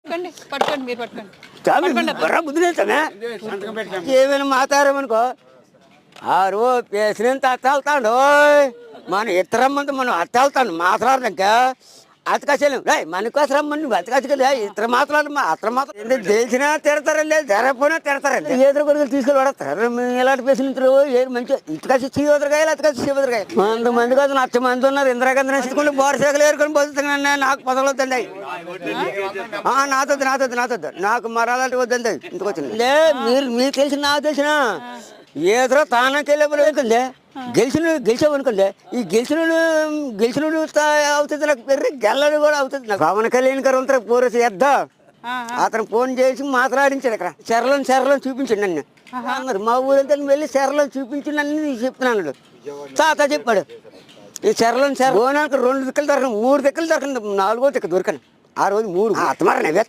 పట్టుకోండి పట్టుకోండి మీరు పట్టుకోండి బుర్ర బుద్ధి లేదమ్మా ఏమైనా మాట్లాడామనుకో ఆరు పేసినంత అత్తాళ్తాడు మనం ఇతరమ్మంతా మనం అత్తాళ్తాను మాట్లాడదాక అతకలేం రే మనకోసం రమ్మని నువ్వు అతకచ్చుకలే ఇతర మాట్లాడు అతను మాత్రం తెలిసినా తిడతారండి జరగపోయినా తిడతారండి ఏదో కొడుకులు తీసుకెళ్ళి పడతారు ఇలాంటి పేసినంతలు ఏది మంచిగా ఇటుకసి చీవదరగాయలు అతకసి చీవదరగాయ మంది కాదు 1,00,000 మంది ఉన్నారు ఇందిరాగాంధీ నచ్చుకుంటే బోరసేకలు ఏరుకొని బతుకుతున్నాను నాకు పొదలవుతుంది నాతొద్దు నాకు మరాలంటే వద్దండి ఇంటికి వచ్చింది లే మీరు తెలిసిన నాకు తెలిసిన ఏదో తానకెళ్ళే గెలిచామనుకోలే ఈ గెలిచిన అవుతుంది నాకు పెర్రి గెల్లని కూడా అవుతుంది నాకు పవన్ కళ్యాణ్ గారు ఉంటారు పోరేసి ఎద్దా అతను ఫోన్ చేసి మాట్లాడించాడు ఇక్కడ చెరలను చూపించండి నన్ను అన్నారు మా ఊరంతా వెళ్ళి చెరలను చూపించండి అన్ని చెప్తున్నాను తాత చెప్పాడు ఈ చెరలను బోనానికి 2 దిక్కులు దొరకండి 3 దిక్కులు దొరకండి 4వ దిక్కు దొరకను ఆ రోజు 3 అత్తమారని